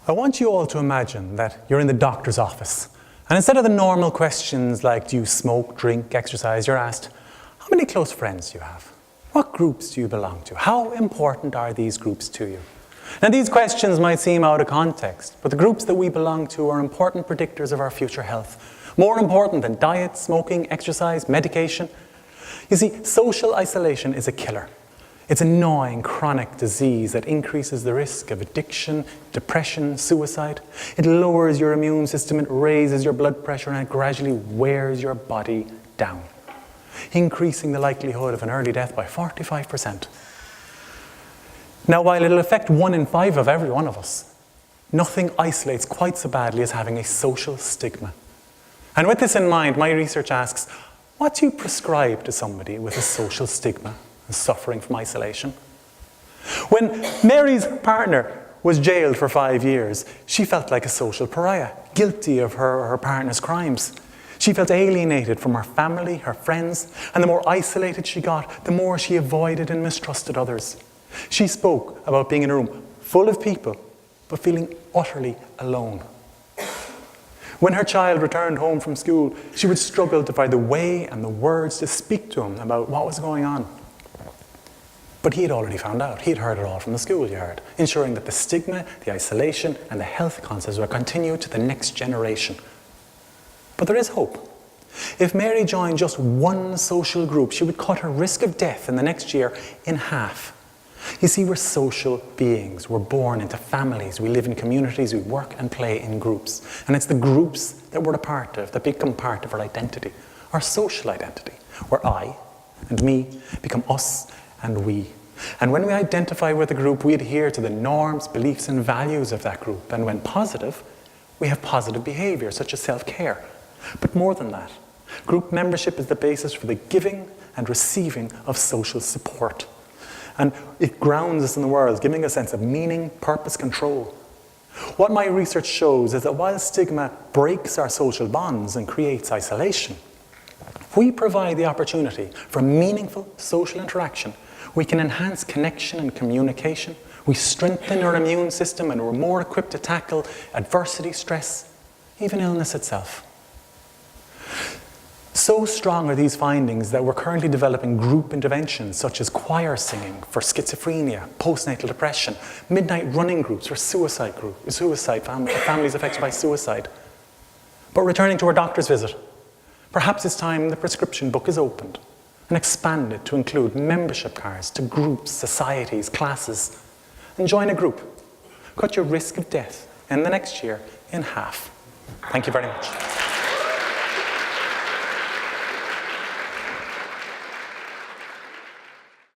I want you all to imagine that you're in the doctor's office, and instead of the normal questions like do you smoke, drink, exercise, you're asked, how many close friends do you have? What groups do you belong to? How important are these groups to you? Now these questions might seem out of context, but the groups that we belong to are important predictors of our future health. More important than diet, smoking, exercise, medication. You see, social isolation is a killer. It's a gnawing, chronic disease that increases the risk of addiction, depression, suicide. It lowers your immune system, it raises your blood pressure, and it gradually wears your body down, increasing the likelihood of an early death by 45%. Now, while it'll affect 1 in 5 of every one of us, nothing isolates quite so badly as having a social stigma. And with this in mind, my research asks, what do you prescribe to somebody with a social stigma and suffering from isolation? When Mary's partner was jailed for 5 years, she felt like a social pariah, guilty of her or her partner's crimes. She felt alienated from her family, her friends, and the more isolated she got, the more she avoided and mistrusted others. She spoke about being in a room full of people, but feeling utterly alone. When her child returned home from school, she would struggle to find the way and the words to speak to him about what was going on. But he had already found out. He had heard it all from the school yard, ensuring that the stigma, the isolation, and the health consequences would continue to the next generation. But there is hope. If Mary joined just one social group, she would cut her risk of death in the next year in half. You see, we're social beings. We're born into families. We live in communities. We work and play in groups. And it's the groups that we're a part of that become part of our identity, our social identity, where I and me become us and we. And when we identify with a group, we adhere to the norms, beliefs, and values of that group. And when positive, we have positive behavior, such as self-care. But more than that, group membership is the basis for the giving and receiving of social support. And it grounds us in the world, giving a sense of meaning, purpose, control. What my research shows is that while stigma breaks our social bonds and creates isolation, we provide the opportunity for meaningful social interaction. We can enhance connection and communication. We strengthen our immune system and we're more equipped to tackle adversity, stress, even illness itself. So strong are these findings that we're currently developing group interventions such as choir singing for schizophrenia, postnatal depression, midnight running groups for families affected by suicide. But returning to our doctor's visit, perhaps it's time the prescription book is opened and expanded to include membership cards to groups, societies, classes, and join a group. Cut your risk of death in the next year in half. Thank you very much.